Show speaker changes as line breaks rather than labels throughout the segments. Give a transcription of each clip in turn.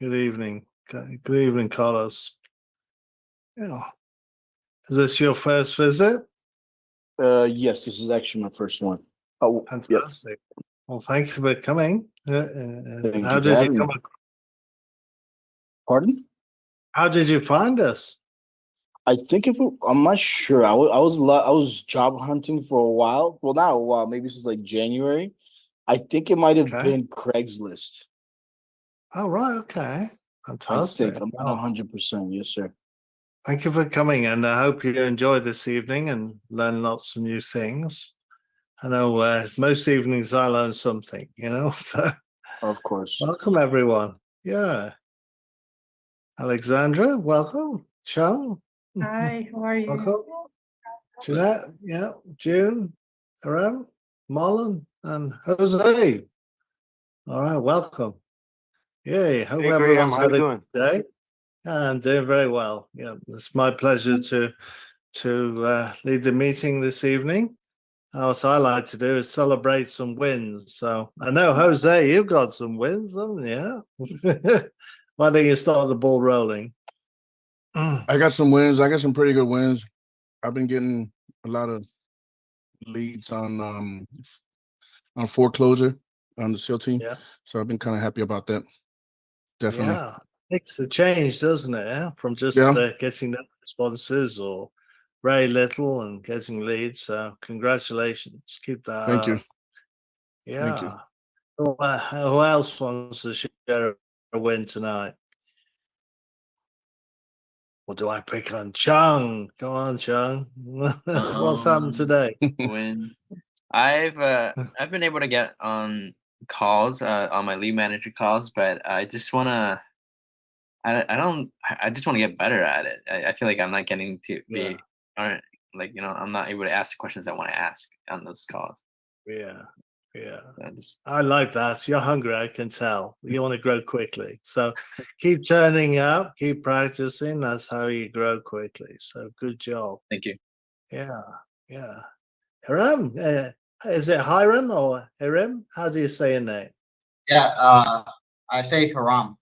Good evening. Good evening, Carlos. Yeah. Is this your first visit?
Yes, this is actually my first one. Oh, yep.
Fantastic. Well, thank you for coming.
Thank
How
you for
did you
having me. Pardon?
How did you find us?
I think I'm not sure. I was job hunting for a while. Well, not a while. Maybe since like January. I think it might have
Okay.
been Craigslist.
Oh, right. Okay.
I think
Fantastic.
I'm not
Well,
100%. Yes, sir.
thank you for coming, and I hope you enjoy this evening and learn lots of new things. I know most evenings I learn something, so
Of course.
welcome everyone. Yeah. Alexandra, welcome. Chung,
Hi, how are you?
welcome. Jeanette, yeah, June, Aram, Marlon, and Jose. All right, welcome. Yay, hope
Hey, Graham,
everyone's
how you
had a
doing?
good day. I'm doing very well. Yeah, it's my pleasure to lead the meeting this evening. What I like to do is celebrate some wins. So I know, Jose, you've got some wins, haven't you? Yeah? Why don't you start the ball rolling?
I got some wins. I got some pretty good wins. I've been getting a lot of leads on foreclosure on the SEAL team,
Yeah,
so I've been kind of happy about that. Definitely.
yeah. Makes a change, doesn't it? Yeah? From just
Yeah.
getting the responses or very little and getting leads. So congratulations. Keep that
Thank you.
up.
Thank you.
Yeah. Who else wants to share a win tonight? Or do I pick on Chung? Come on, Chung. What's happened today?
Wins. I've been able to get on calls on my lead manager calls, but I just wanna I don't I just want to get better at it. I feel like I'm not getting to
Yeah,
be aren't like I'm not able to ask the questions I want to ask on those calls.
yeah, yeah.
So I just
I like that. You're hungry, I can tell. You want to grow quickly. So keep turning up, keep practicing. That's how you grow quickly. So good job.
thank you.
Yeah, yeah. Hiram, is it Hiram or Hiram? How do you say your name?
Yeah, I say haram.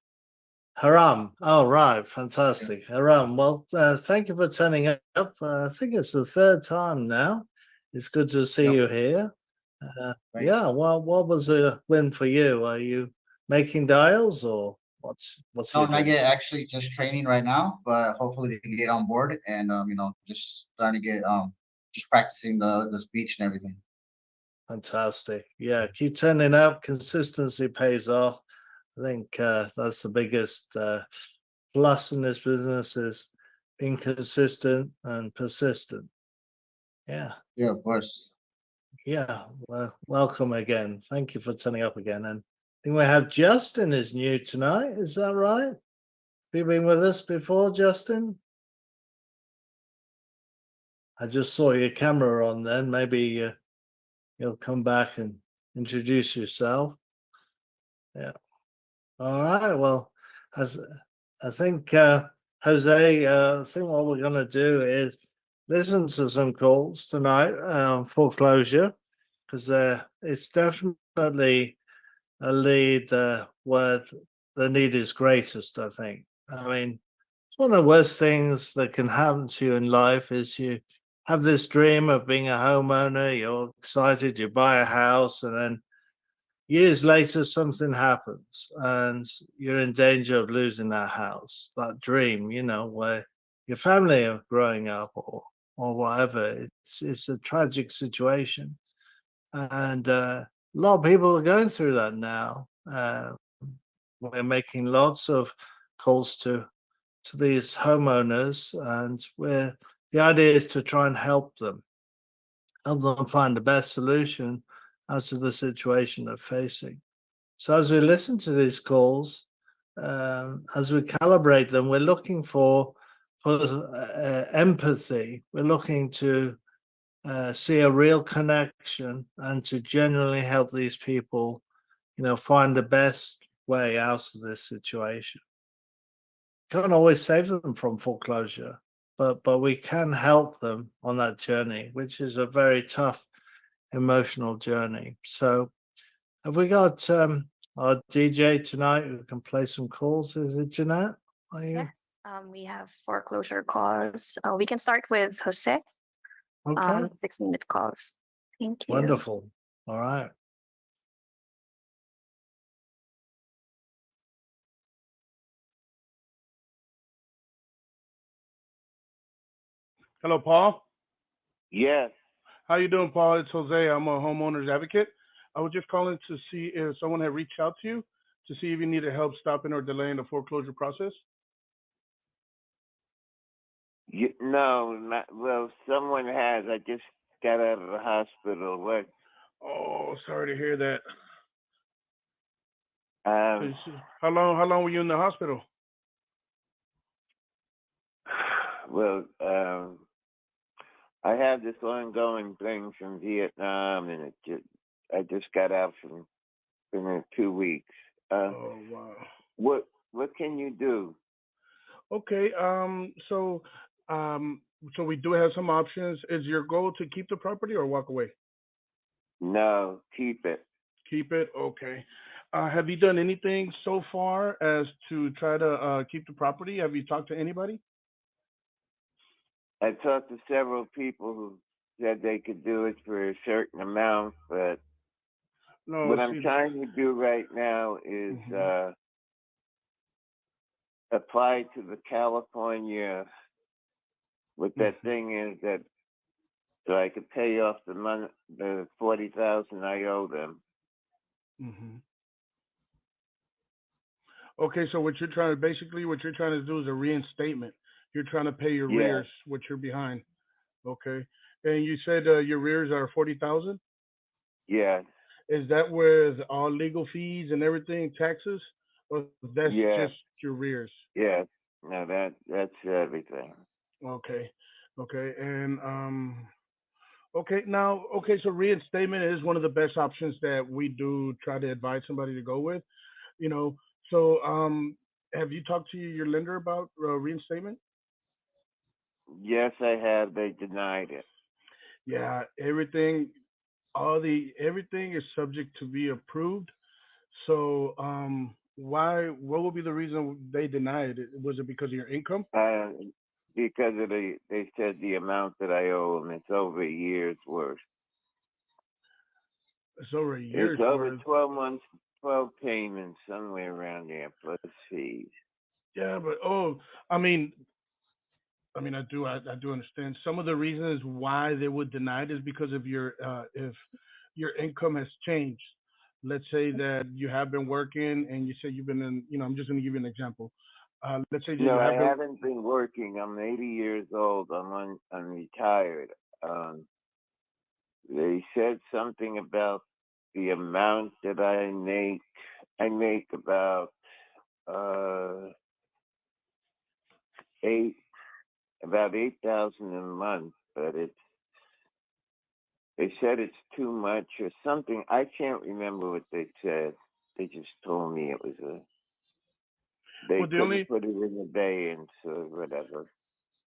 Haram. Oh, right. Fantastic. Haram. Well, thank you for turning up. I think it's the third time now. It's good to see
Yep.
you here.
Thanks.
Yeah. Well, what was a win for you? Are you making dials or what's
No,
you
not
doing?
yet. Actually, just training right now, but hopefully we can get on board and just starting to get just practicing the speech and everything.
Fantastic. Yeah. Keep turning up. Consistency pays off. I think that's the biggest plus in this business is being consistent and persistent. Yeah.
Yeah, of course.
Yeah, well, welcome again. Thank you for turning up again. And I think we have Justin is new tonight. Is that right? Have you been with us before, Justin? I just saw your camera on then. Maybe you'll come back and introduce yourself. Yeah. All right. Well, I, th- I think, Jose, I think what we're going to do is listen to some calls tonight foreclosure because it's definitely a lead where the need is greatest, I think. I mean, it's one of the worst things that can happen to you in life is you have this dream of being a homeowner, you're excited, you buy a house, and then years later something happens and you're in danger of losing that house, that dream, where your family are growing up or whatever. It's a tragic situation. And a lot of people are going through that now. We're making lots of calls to these homeowners, and the idea is to try and help them find the best solution out of the situation they're facing. So as we listen to these calls, as we calibrate them, we're looking for empathy. We're looking to see a real connection and to genuinely help these people, find the best way out of this situation. Can't always save them from foreclosure, but we can help them on that journey, which is a very tough emotional journey. So have we got our DJ tonight who can play some calls. Is it Jeanette? Are you?
Yes, we have foreclosure calls. We can start with Jose.
Okay.
6-minute calls. Thank you.
Wonderful. All right.
Hello, Paul.
Yes.
How you doing, Paul? It's Jose. I'm a homeowner's advocate. I was just calling to see if someone had reached out to you to see if you needed help stopping or delaying the foreclosure process.
No, not well. Someone has. I just got out of the hospital. What?
Oh, sorry to hear that.
Um,
How long were you in the hospital?
well, I have this ongoing thing from Vietnam, and I just got out from in 2 weeks.
Oh, wow.
What can you do?
Okay. So we do have some options. Is your goal to keep the property or walk away?
No, keep it.
Keep it. Okay. Have you done anything so far as to try to keep the property? Have you talked to anybody?
I talked to several people who said they could do it for a certain amount, but
No.
what I'm trying to do right now is apply to the California. What that thing is that so I could pay off the money, the 40,000 I owe them.
Okay, so what you're trying to do is a reinstatement. You're trying to pay your
Yeah.
arrears, what you're behind. Okay, and you said your arrears are 40,000.
Yeah.
Is that with all legal fees and everything, taxes, or that's just your arrears?
Yeah. No, that's everything.
Okay, okay, and so reinstatement is one of the best options that we do try to advise somebody to go with. You know, so have you talked to your lender about reinstatement?
Yes, I have. They denied it.
Yeah, everything is subject to be approved. So what would be the reason they denied it? Was it because of your income?
Because of they said the amount that I owe them, it's over a year's worth.
It's over a year's
It's over
worth.
12 months, 12 payments, somewhere around there, plus fees.
Yeah, but I mean, I do understand. Some of the reasons why they would deny it is because of your if your income has changed. Let's say that you have been working and you say you've been in, I'm just going to give you an example. Let's say that
No,
you
I
have been.
haven't been working. I'm 80 years old. I'm retired. They said something about the amount that I make. I make about about 8,000 a month, but they said it's too much or something. I can't remember what they said. They just told me it was they couldn't put it in abeyance or whatever.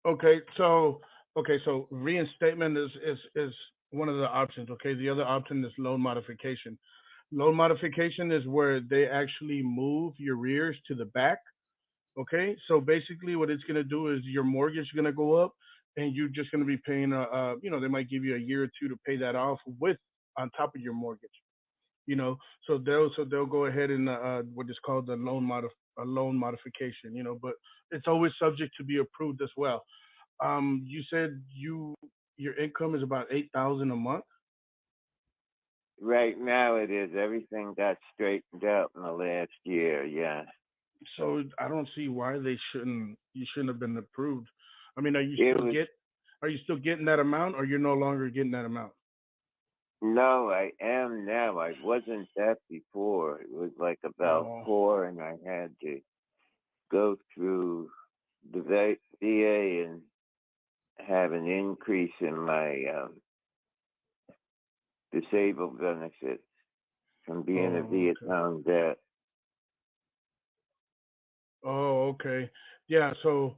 Okay, so reinstatement is one of the options. Okay, the other option is loan modification. Loan modification is where they actually move your arrears to the back. Okay, so basically what it's gonna do is your mortgage is gonna go up, and you're just gonna be paying they might give you a year or two to pay that off with on top of your mortgage. So they'll go ahead and what is called the loan modification. But it's always subject to be approved as well. You said your income is about 8,000 a month.
Right now it is. Everything got straightened out in the last year. Yeah.
So I don't see why you shouldn't have been approved. I mean, are you still getting that amount, or you're no longer getting that amount?
No, I am now. I wasn't that before. It was like about 4, and I had to go through the VA and have an increase in my disabled benefits from being a Vietnam vet.
Oh, okay. Yeah. So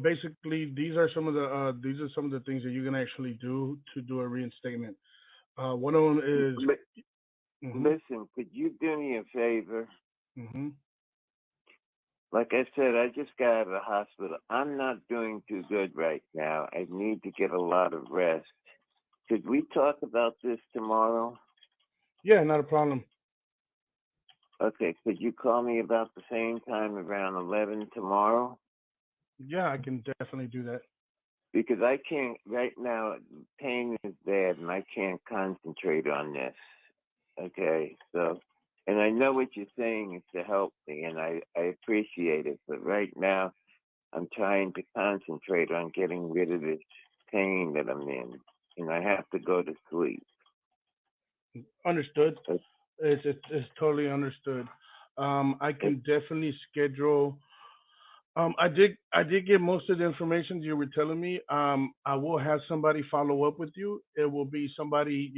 basically, these are some of the things that you can actually do to do a reinstatement. One of them is. Mhm.
Listen, could you do me a favor?
Mhm.
Like I said, I just got out of the hospital. I'm not doing too good right now. I need to get a lot of rest. Could we talk about this tomorrow?
Yeah, not a problem.
Okay, could you call me about the same time around 11 tomorrow?
Yeah, I can definitely do that.
Because I can't, right now, pain is bad and I can't concentrate on this. Okay, so, and I know what you're saying is to help me and I appreciate it, but right now I'm trying to concentrate on getting rid of this pain that I'm in and I have to go to sleep.
Understood.
Uh,
It's totally understood. I can definitely schedule. I did get most of the information you were telling me. I will have somebody follow up with you. It will be somebody,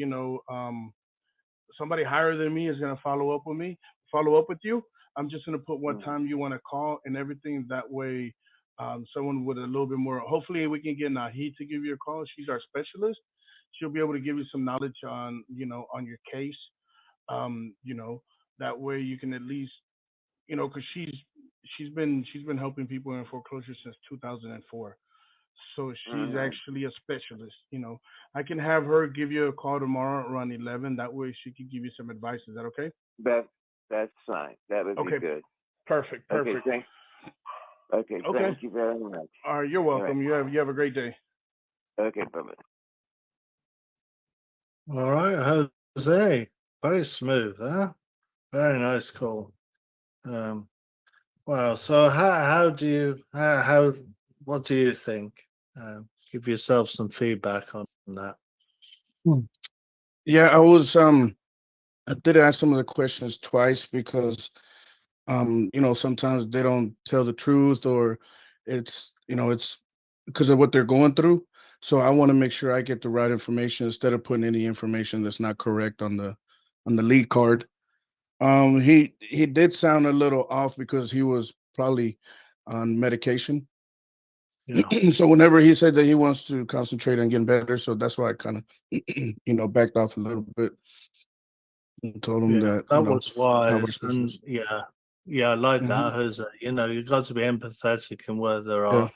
somebody higher than me is gonna follow up with you. I'm just gonna put what
mm,
time you want to call and everything. That way, someone with a little bit more. Hopefully, we can get Nahi to give you a call. She's our specialist. She'll be able to give you some knowledge on, on your case. Um, you know, that way you can at least, because she's been helping people in foreclosure since 2004. So she's
mm,
actually a specialist. I can have her give you a call tomorrow around 11. That way she can give you some advice. Is that okay?
that, that's fine. That would be
Okay,
good.
perfect,
Okay,
perfect. Okay.
thank you very much.
All right, you're
All right.
welcome. You have a great day.
Okay, bye-bye.
All right, Jose. Very smooth, huh? Very nice call. Wow. So how do you how what do you think? Give yourself some feedback on that.
Hmm. Yeah, I did ask some of the questions twice because sometimes they don't tell the truth or it's because of what they're going through. So I want to make sure I get the right information instead of putting any information that's not correct on the lead card. He did sound a little off because he was probably on medication.
Yeah.
So whenever he said that he wants to concentrate on getting better, so that's why I kind of backed off a little bit and told him
Yeah,
that,
that was
how
wise,
about
and
this?
yeah, I like
Hmm.
that, Jose. You've got to be empathetic in where there
Yeah.
are,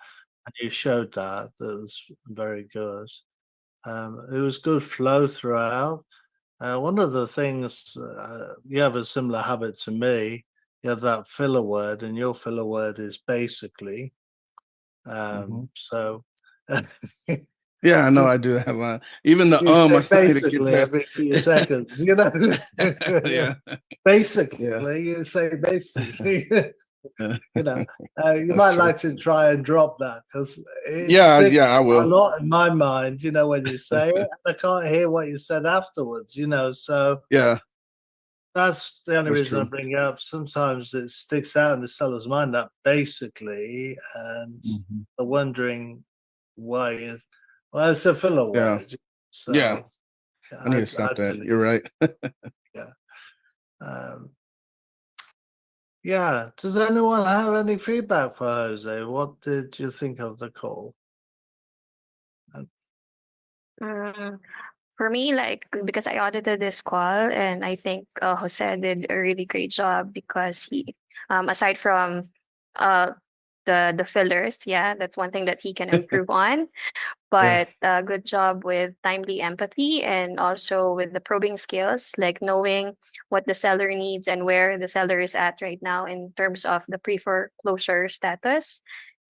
and you showed that. That was very good. It was good flow throughout. One of the things you have a similar habit to me. You have that filler word, and your filler word is basically.
Hmm.
So
Yeah, I know
you
I do that a lot. Even the
you
I
say
still need to get
basically
that.
every few seconds.
Yeah. Yeah.
Basically, you say basically.
Yeah.
You
That's
might
true.
like to try and drop that because it
Yeah,
sticks
yeah, I
a
will.
lot in my mind, when you say it, and I can't hear what you said afterwards, so
Yeah,
that's the only
that's
reason I
true.
bring it up. Sometimes it sticks out in the seller's mind that basically, and
Hmm.
they're wondering why. Well, it's a filler
Yeah.
word,
Yeah.
so
I need to
I'd
stop that.
delete
You're
it.
right.
Yeah. Um, Yeah. Does anyone have any feedback for Jose? What did you think of the call?
Mm, for me, like because I audited this call, and I think Jose did a really great job because he, aside from uh the fillers, yeah, that's one thing that he can improve on.
Yeah.
But good job with timely empathy and also with the probing skills, like knowing what the seller needs and where the seller is at right now in terms of the pre-foreclosure status.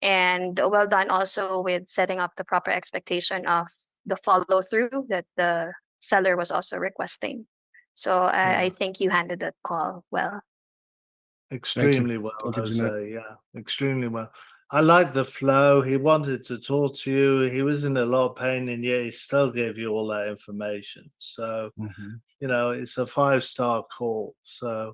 And well done also with setting up the proper expectation of the follow through that the seller was also requesting. So I
Yeah.
think you handled that call well.
Thank you.
Extremely well,
Thank you, Jeanette.
Jose. Yeah. Extremely well. I like the flow. He wanted to talk to you. He was in a lot of pain, and yet he still gave you all that information. So,
Hmm.
it's a 5-star call. So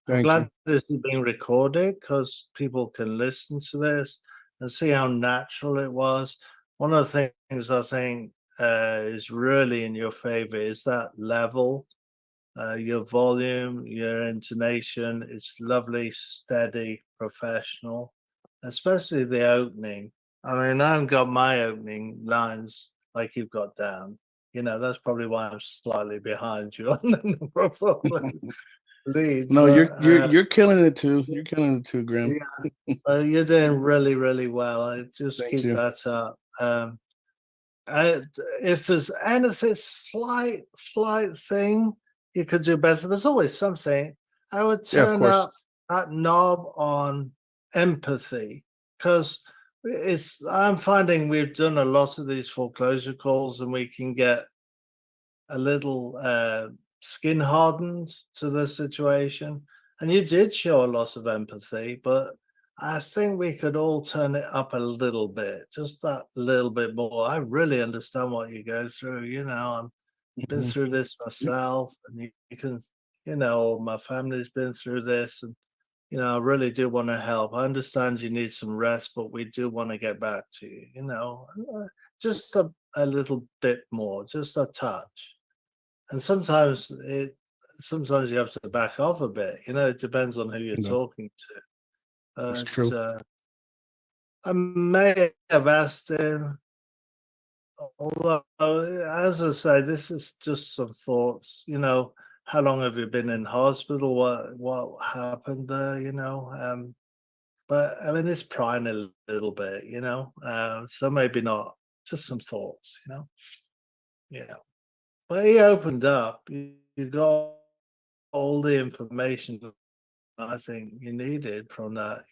I'm
Thank you.
glad this is being recorded because people can listen to this and see how natural it was. One of the things I think is really in your favor is that level, your volume, your intonation. It's lovely, steady, professional, especially the opening. I mean, I haven't got my opening lines like you've got down. that's probably why I'm slightly behind you on the number of leads.
No,
But
you're killing it too. You're killing it too, Graham.
yeah, you're doing really, really well. Just
Thank
keep
you.
that up. If there's anything slight thing you could do better, there's always something. I would
Yeah, of
turn
course.
up that knob on empathy, because I'm finding we've done a lot of these foreclosure calls and we can get a little skin hardened to the situation. And you did show a lot of empathy, but I think we could all turn it up a little bit, just that little bit more. I really understand what you go through. I've been
Mhm.
through this myself, and you can, my family's been through this, and I really do want to help. I understand you need some rest, but we do want to get back to you. Just a little bit more, just a touch. And sometimes you have to back off a bit. It depends on who you're
Yeah,
talking to.
it's
But
true.
I may have asked him, although, as I say, this is just some thoughts. How long have you been in hospital? What happened there? But I mean, it's prying a little bit. So maybe not. Just some thoughts. Yeah. But he opened up. You got all the information I think you needed from that.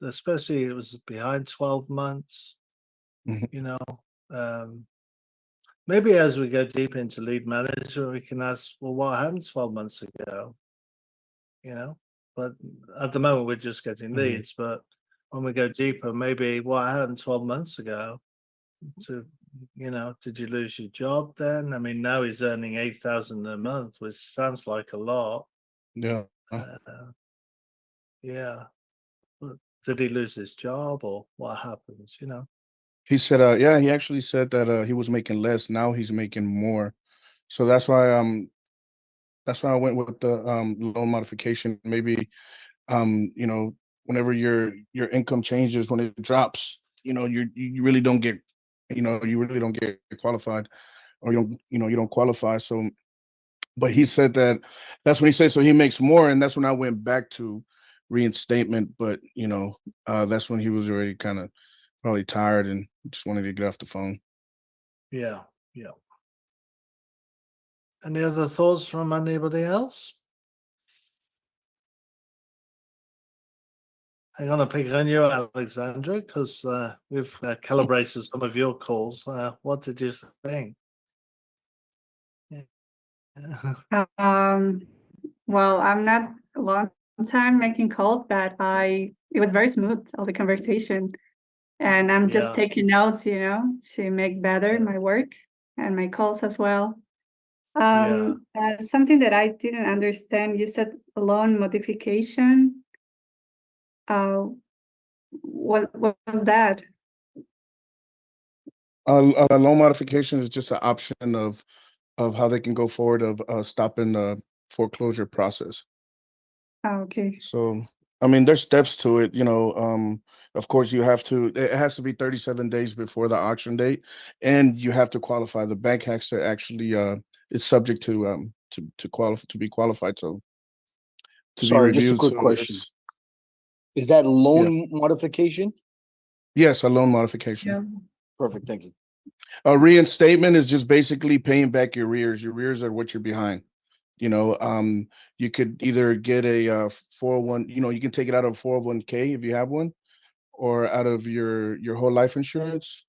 Especially it was behind 12 months.
Mhm.
You know, um, maybe as we go deep into lead management, we can ask, well, what happened 12 months ago? But at the moment we're just getting
Mhm.
leads. But when we go deeper, maybe what happened 12 months ago to, did you lose your job then? I mean, now he's earning 8,000 a month, which sounds like a lot.
Yeah.
Uh, yeah. But did he lose his job or what happens?
He said, yeah, he actually said that he was making less. Now he's making more. So that's why I went with the loan modification. Maybe whenever your income changes, when it drops, you really don't get, you really don't get qualified, or you don't qualify. So, but he said that that's when he said so he makes more, and that's when I went back to reinstatement. But that's when he was already kind of probably tired and just wanted to get off the phone.
Yeah. Yeah. Any other thoughts from anybody else? I'm going to pick on you, Alexandra, because we've calibrated some of your calls. What did you think? Yeah.
Well, I'm not a long time making calls, but it was very smooth, all the conversation. And I'm just
Yeah.
taking notes, to make better my work and my calls as well.
Yeah.
Something that I didn't understand, you said loan modification. What was that?
Loan modification is just an option of how they can go forward of stopping the foreclosure process.
Okay.
So, I mean, there's steps to it, of course it has to be 37 days before the auction date, and you have to qualify. The bank has to actually is subject to qualify to be qualified, so to be
Sorry, just a
reviewed.
quick
So
question.
it's
Is that
yeah,
loan modification?
yes, a loan modification.
Yeah.
Perfect, thank you.
A reinstatement is just basically paying back your arrears. Your arrears are what you're behind. You know, you could either get a 401, you can take it out of 401k if you have one, or out of your whole life insurance,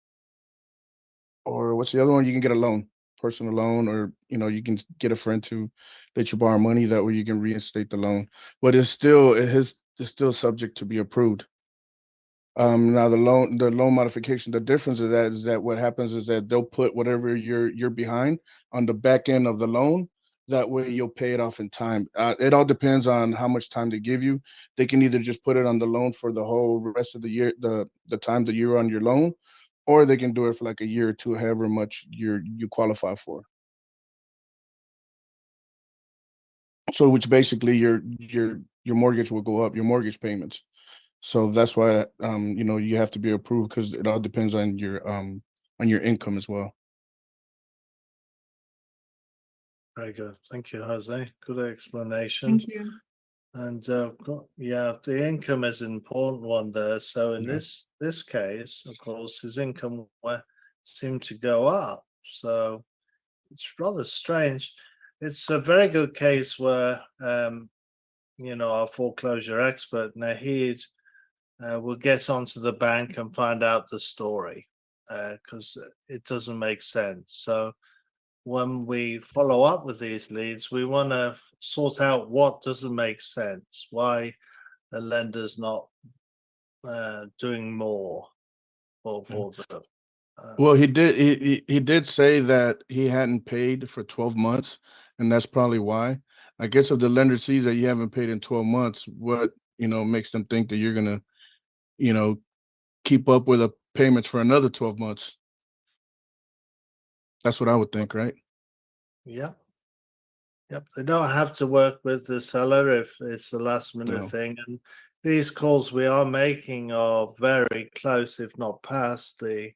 or what's the other one? You can get a loan, personal loan, or you can get a friend to let you borrow money. That way you can reinstate the loan, but it's still subject to be approved. Now the loan modification, the difference of that is that what happens is that they'll put whatever you're behind on the back end of the loan. That way you'll pay it off in time. It all depends on how much time they give you. They can either just put it on the loan for the whole rest of the year, the time that you're on your loan, or they can do it for like a year or two, however much you qualify for. So which basically your mortgage will go up, your mortgage payments. So that's why you have to be approved because it all depends on your income as well.
Very good. Thank you, Jose. Good explanation.
Thank you.
And yeah, the income is an important one there. So in
Yeah.
this case, of course, his income seemed to go up. So it's rather strange. It's a very good case where our foreclosure expert Nahid will get onto the bank and find out the story because it doesn't make sense. So when we follow up with these leads, we want to sort out what doesn't make sense, why the lender's not doing more for them.
Well, he did say that he hadn't paid for 12 months, and that's probably why. I guess if the lender sees that you haven't paid in 12 months, what makes them think that you're gonna, you know, keep up with the payments for another 12 months? That's what I would think, right?
Yep. Yep. They don't have to work with the seller if it's the last minute
No.
thing. And these calls we are making are very close, if not past the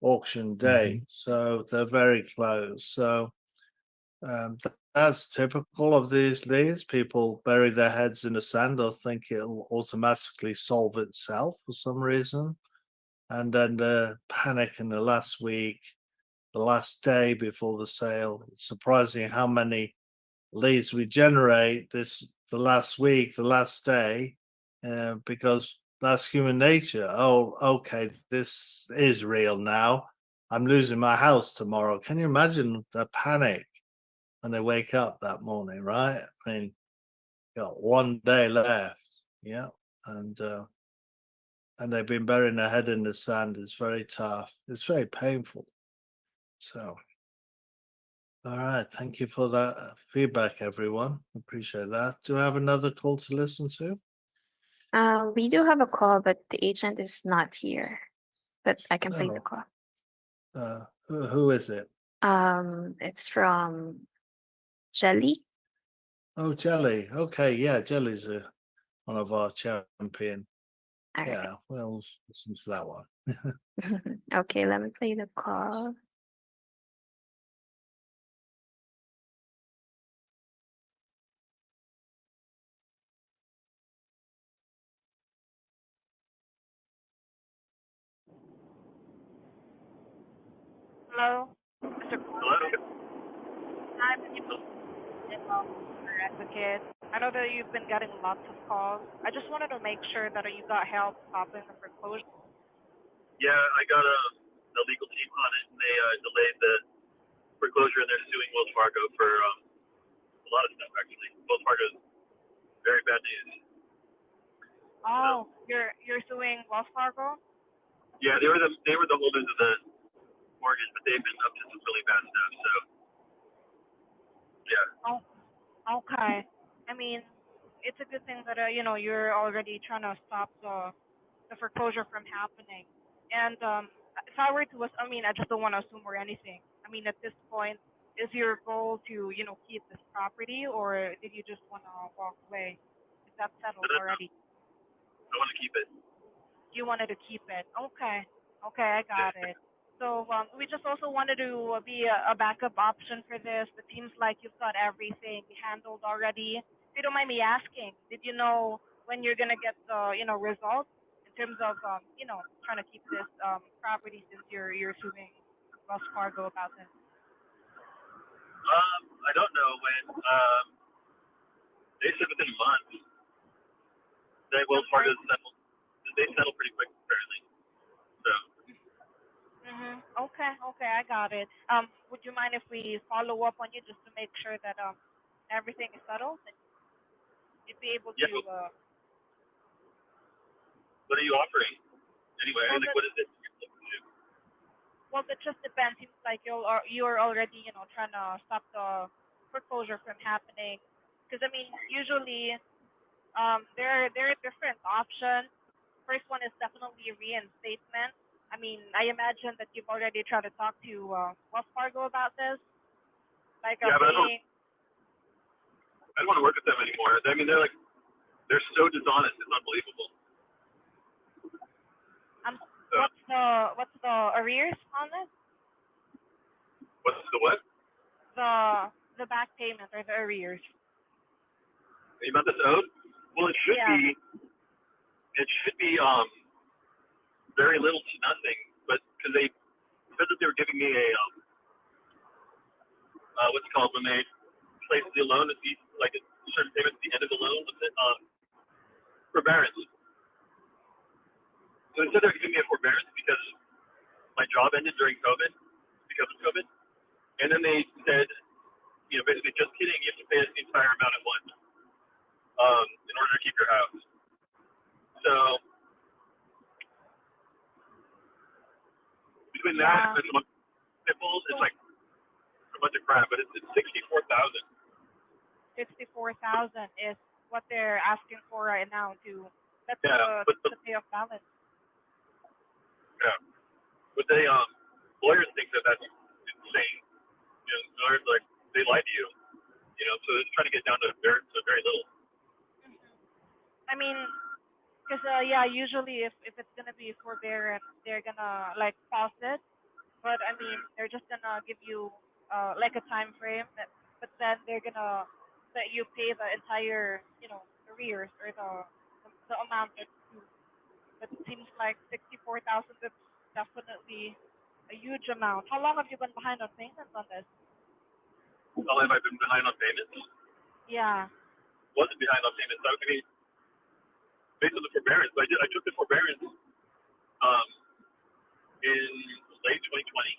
auction date. So they're very close. So that's typical of these leads. People bury their heads in the sand or think it'll automatically solve itself for some reason. And then the panic in the last week, the last day before the sale. It's surprising how many leads we generate the last week, the last day, because that's human nature. Oh, okay, this is real now. I'm losing my house tomorrow. Can you imagine the panic when they wake up that morning, right? I mean, got one day left, yeah, and they've been burying their head in the sand. It's very tough. It's very painful. So. All right. Thank you for that feedback, everyone. Appreciate that. Do I have another call to listen to?
We do have a call, but the agent is not here. But I can play the
Oh,
call.
who is it?
It's from Jelly.
Oh, Jelly. Okay. Yeah. Jelly's one of our champion.
All right.
Yeah. Well, listen to that one.
Okay, let me play the call.
Hello, Mr. Hi, Mr. Advocate. I know that you've been getting lots of calls. I just wanted to make sure that you got help stopping the foreclosure.
Yeah, I got a legal team on it, and they delayed the foreclosure, and they're suing Wells Fargo for a lot of stuff. Actually, Wells Fargo is very bad news.
Oh, you're suing Wells Fargo?
Yeah, they were the holders of the mortgage, but they've been up to some really bad stuff. So yeah.
Oh, okay. I mean, it's a good thing that you're already trying to stop the foreclosure from happening. And if I were to, I mean, I just don't want to assume or anything. I mean, at this point, is your goal to keep this property, or did you just want to walk away? Is that settled already?
I want to keep it.
You wanted to keep it. Okay. Okay, I got it. So we just also wanted to be a backup option for this. It seems like you've got everything handled already. If you don't mind me asking, did you know when you're gonna get the results in terms of trying to keep this property, since you're suing Wells Fargo about this?
I don't know when. They said within a month. That Wells Fargo settled. They settle pretty quick, apparently. So.
Okay. Okay, I got it. Would you mind if we follow up on you just to make sure that everything is settled and you'd be able
Yeah.
to?
What are you offering? Anyway,
Well,
what is it?
Well, it just depends. Seems like you're already trying to stop the foreclosure from happening. Because I mean, usually there are different options. First one is definitely reinstatement. I mean, I imagine that you've already tried to talk to Wells Fargo about this, like
Yeah, but
paying.
I don't want to work with them anymore. I mean, they're so dishonest. It's unbelievable.
What's the arrears on this?
What's the what?
The the back payment or the arrears?
The amount that's owed? Well, it should
Yeah.
be. It should be very little to nothing, but because they said that they were giving me a what's it called when they place the loan at the like a certain payment at the end of the loan, forbearance. So instead they're giving me a forbearance because my job ended during COVID because of COVID, and then they said, basically just kidding, you have to pay us the entire amount at once in order to keep your house. So between that and some nipples, it's like a bunch of crap, but it's 64,000.
64,000 is what they're asking for right now to that's
Yeah,
the payoff balance.
Yeah, but they lawyers think that that's insane. Lawyers like they lie to you. So they're trying to get down to very little.
I mean, because usually if it's gonna be forbearance, they're gonna like pause it. But I mean, they're just gonna give you like a time frame but then they're gonna let you pay the entire arrears or the amount that's due. But it seems like 64,000. That's definitely a huge amount. How long have you been behind on payments on this?
How long have I been behind on payments?
Yeah.
Wasn't behind on payments. I mean, based on the forbearance, I took the forbearance in late 2020,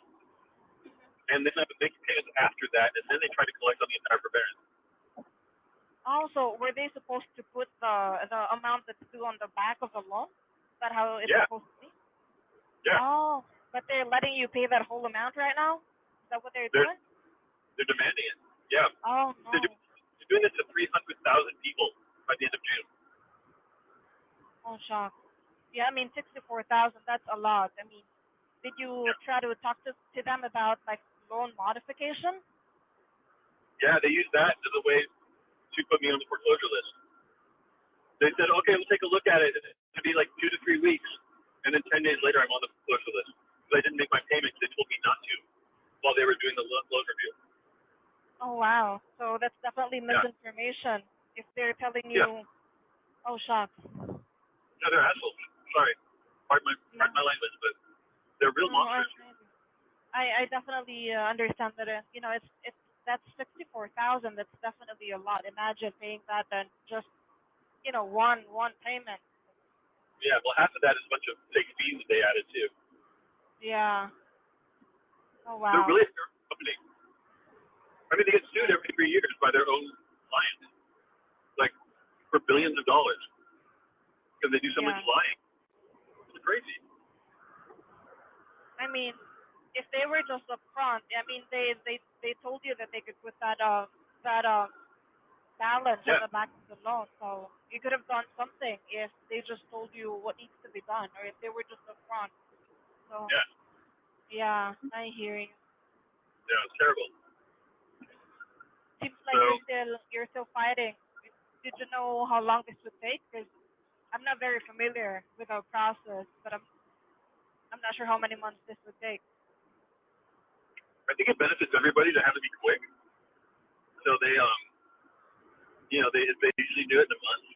and then I've been making payments after that, and then they tried to collect on the entire forbearance.
Also, were they supposed to put the amount that's due on the back of the loan? Is that how it's
Yeah.
supposed to be?
Yeah.
Oh, but they're letting you pay that whole amount right now? Is that what they're doing?
They're demanding it. Yeah.
Oh no.
They're doing this to 300,000 people by the end of June.
Oh shock. Yeah, I mean 64,000. That's a lot. I mean, did you try to talk to them about like loan modification?
Yeah, they use that as a way to put me on the foreclosure list. They said, okay, we'll take a look at it. It'll be like 2 to 3 weeks, and then 10 days later, I'm on the foreclosure list because I didn't make my payment. They told me not to while they were doing the loan review.
Oh wow. So that's definitely misinformation. If they're telling you, oh shucks.
No, they're assholes. Sorry, pardon my language, but they're real monsters.
I definitely understand that. It's that's 64,000. That's definitely a lot. Imagine paying that and just one payment.
Yeah, well, half of that is a bunch of fake fees that they added too.
Yeah. Oh wow.
They're really a terrible company. I mean, they get sued every 3 years by their own clients, like for billions of dollars, because they do so much lying. It's crazy.
I mean, if they were just upfront, I mean, they told you that they could put that balance on the back of the loan, so you could have done something if they just told you what needs to be done, or if they were just upfront. So yeah, I hear you.
Yeah, it's terrible.
Seems like you're still fighting. Did you know how long this would take? Because I'm not very familiar with our process, but I'm not sure how many months this would take.
I think it benefits everybody to have to be quick. So they they usually do it in a month.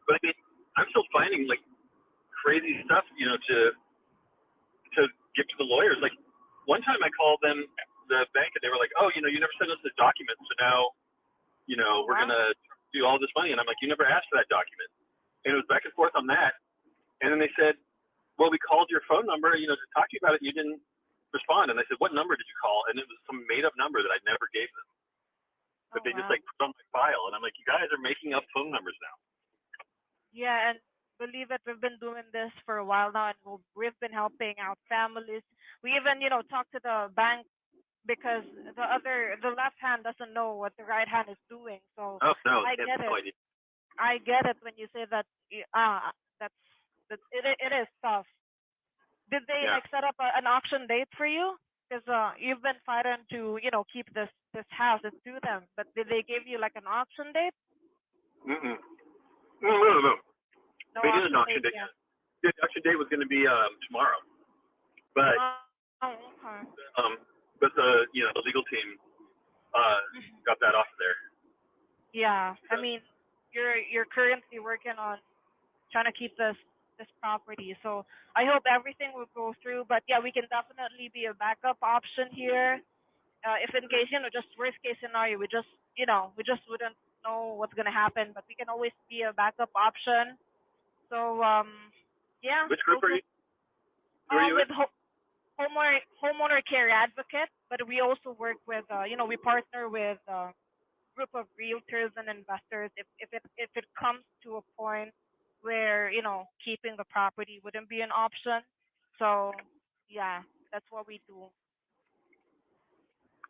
But I mean, I'm still finding like crazy stuff, to give to the lawyers. Like one time I called them, the bank, and they were like, oh, you never sent us the document, so now, we're gonna do all this money. And I'm like, you never asked for that document. And it was back and forth on that. And then they said, well, we called your phone number, to talk to you about it. You didn't respond. And I said, what number did you call? And it was some made up number that I never gave them. But they just like put on my file. And I'm like, you guys are making up phone numbers now.
Yeah, and believe it, we've been doing this for a while now, and we've been helping out families. We even, talk to the bank because the left hand doesn't know what the right hand is doing. So I get it. I get it when you say that. It is tough. Did they like set up an auction date for you? Because you've been fighting to keep this house and do them, but did they give you like an auction date?
No.
No
they did an auction date.
yet.
The auction date was going to be tomorrow, but
okay.
but the the legal team got that off there.
Yeah, I mean, you're currently working on trying to keep this property. So I hope everything will go through. But yeah, we can definitely be a backup option here. If in case, just worst case scenario, we just wouldn't know what's gonna happen, but we can always be a backup option. So yeah.
Which group are you? Who are you
With
with?
homeowner care advocate, but we also work with we partner with group of realtors and investors if it comes to a point where keeping the property wouldn't be an option. So yeah, that's what we do.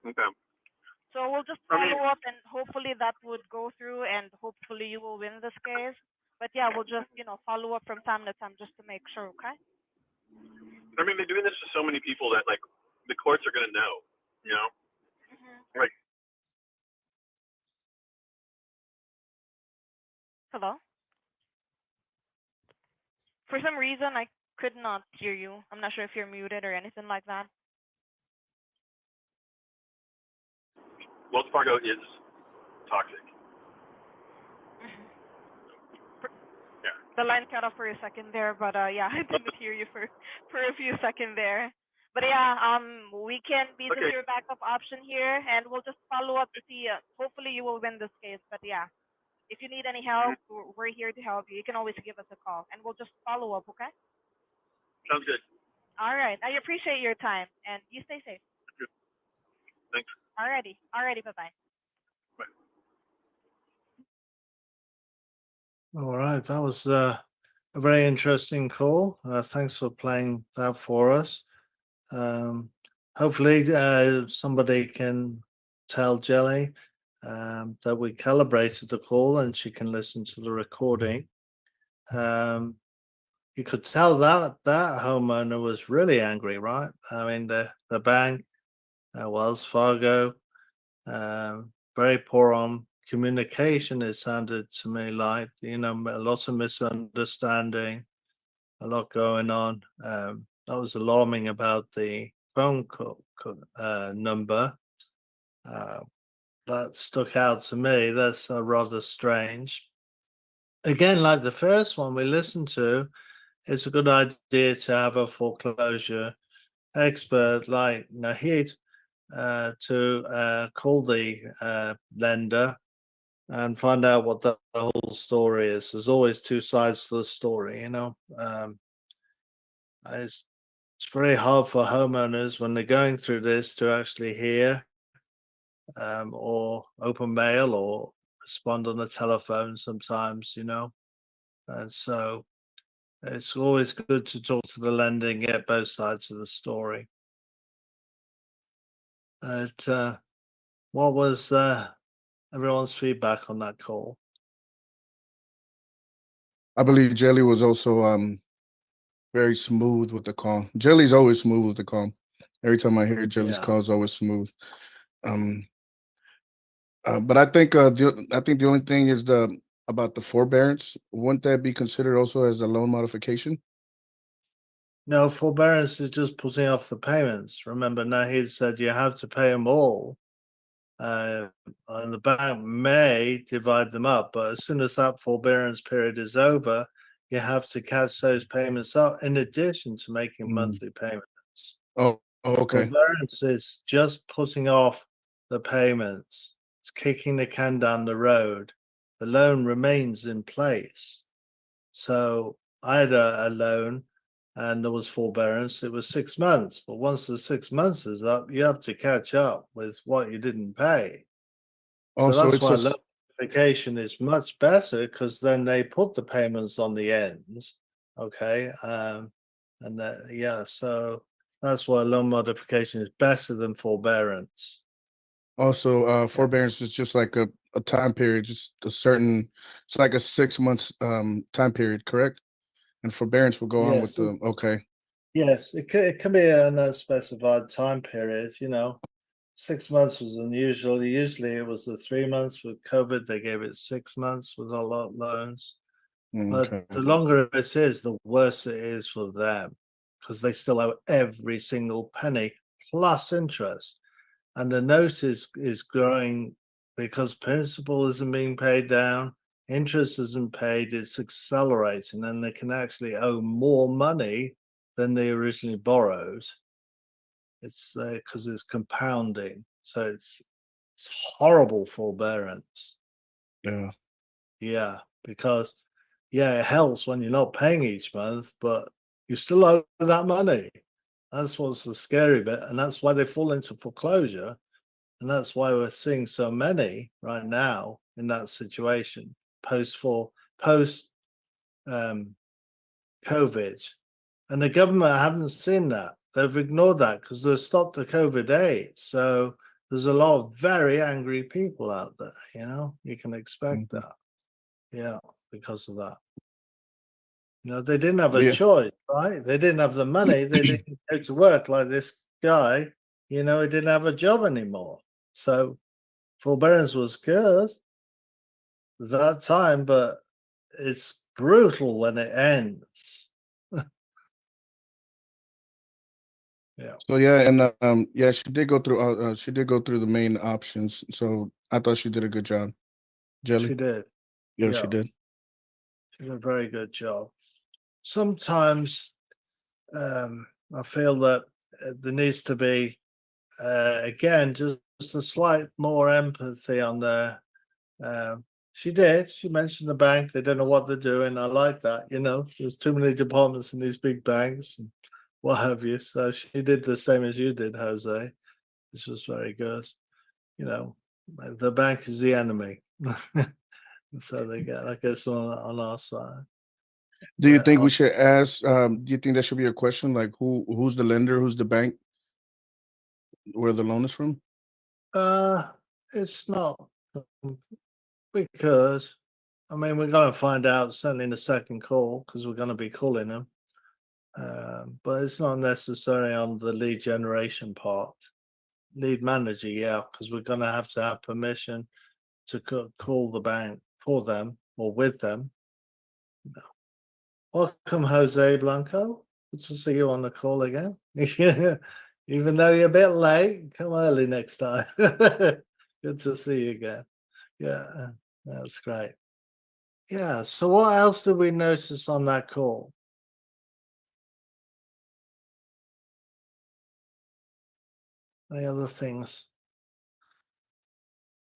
Okay.
So we'll just
I mean-
follow up and hopefully that would go through and hopefully you will win this case. But yeah, we'll just follow up from time to time just to make sure. Okay.
I mean, they're doing this to so many people that like the courts are gonna know. You know, like
Hello. For some reason, I could not hear you. I'm not sure if you're muted or anything like that.
Wells Fargo is toxic. Yeah.
The line cut off for a second there, but yeah, I didn't hear you for a few seconds there. But yeah, we can be just
Okay.
your backup option here, and we'll just follow up to see. Hopefully, you will win this case. But yeah, if you need any help, we're here to help you. You can always give us a call, and we'll just follow up. Okay?
Sounds good.
All right. I appreciate your time, and you stay safe.
Thanks.
Alrighty. Bye bye.
All right, that was a very interesting call. Thanks for playing that for us. Hopefully, somebody can tell Jelly that we calibrated the call and she can listen to the recording. You could tell that homeowner was really angry, right? I mean, the bank, Wells Fargo, very poor on communication. It sounded to me like lots of misunderstanding, a lot going on. That was alarming about the phone call number. That stuck out to me. That's rather strange. Again, like the first one we listened to, it's a good idea to have a foreclosure expert like Nahid to call the lender and find out what the whole story is. There's always two sides to the story, it's very hard for homeowners when they're going through this to actually hear or open mail or respond on the telephone sometimes, and so it's always good to talk to the lender and get both sides of the story. But what was everyone's feedback on that call?
I believe Jelly was also very smooth with the call. Jelly's always smooth with the call. Every time I hear Jelly's
Yeah.
call is always smooth. But I think the only thing is about the forbearance. Wouldn't that be considered also as a loan modification?
No, forbearance is just putting off the payments. Remember, Nahid said you have to pay them all, and the bank may divide them up. But as soon as that forbearance period is over, you have to catch those payments up in addition to making monthly payments.
Oh, okay.
Forbearance is just putting off the payments. It's kicking the can down the road. The loan remains in place. So I had a loan and there was forbearance. It was 6 months. But once the 6 months is up, you have to catch up with what you didn't pay. So
Also,
that's
it's
why
just
loan modification is much better because then they put the payments on the ends. Okay. So that's why loan modification is better than forbearance.
also forbearance is just like a time period, just a certain. It's like a 6 months time period, correct? And forbearance will go on with
Yes,
the okay.
yes, it can be an unspecified time period. 6 months was unusual. Usually it was the 3 months. With COVID, they gave it 6 months with a lot of loans. But
Okay.
the longer it is, the worse it is for them because they still owe every single penny plus interest. and the note is growing because principal isn't being paid down, interest isn't paid, it's accelerating, and they can actually owe more money than they originally borrowed. It's because it's compounding, so it's horrible forbearance.
Yeah.
Yeah, because it helps when you're not paying each month, but you still owe that money. That's what's the scary bit, and that's why they fall into foreclosure, and that's why we're seeing so many right now in that situation post COVID, and the government haven't seen that. They've ignored that because they've stopped the COVID aid. So there's a lot of very angry people out there. You can expect that. Yeah, because of that. They didn't have a
Yeah.
choice, right? They didn't have the money. They didn't go to work like this guy. He didn't have a job anymore. So forbearance was good at that time, but it's brutal when it ends. Yeah.
So yeah, and yeah, she did go through the main options. So I thought she did a good job. Jelly.
She did.
Yeah,
Yeah.
she did.
She did a very good job. Sometimes I feel that there needs to be, again, just a slight more empathy on there. She did. She mentioned the bank. They don't know what they're doing. I like that. There's too many departments in these big banks and what have you. So she did the same as you did, Jose, which was very good. The bank is the enemy. So they get, I guess, on our side.
Do you think
But,
we should ask? Do you think that should be a question like who's the lender, who's the bank, where the loan is from?
it's not because we're going to find out certainly in the second call because we're going to be calling them. But it's not necessarily on the lead generation part. Lead manager, yeah, because we're going to have permission to call the bank for them or with them. No. Welcome, Jose Blanco. Good to see you on the call again. Even though you're a bit late, come early next time. Good to see you again. Yeah, that's great. Yeah, so what else did we notice on that call? Any other things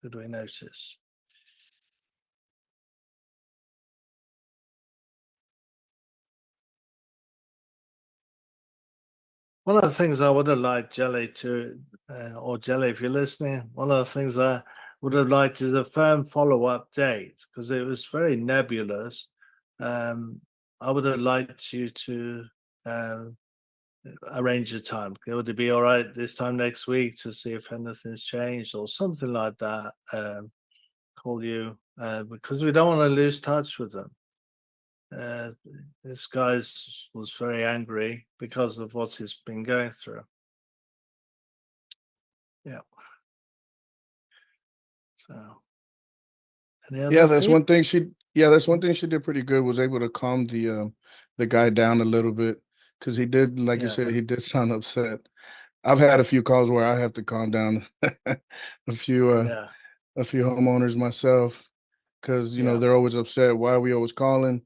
did we notice? One of the things I would have liked Jelly to, or Jelly, if you're listening, one of the things I would have liked is a firm follow-up date because it was very nebulous. I would have liked you to arrange a time. Would it be all right this time next week to see if anything's changed or something like that? Call you because we don't want to lose touch with them. This guy was very angry because of what he's been going through. Yeah. So, any other
Yeah, that's
feedback?
one thing she. Yeah, that's one thing she did pretty good. Was able to calm the guy down a little bit because he did, like you
Yeah.
said, he did sound upset. I've had a few calls where I have to calm down a few
Yeah.
a few homeowners myself because
Yeah.
they're always upset. Why are we always calling?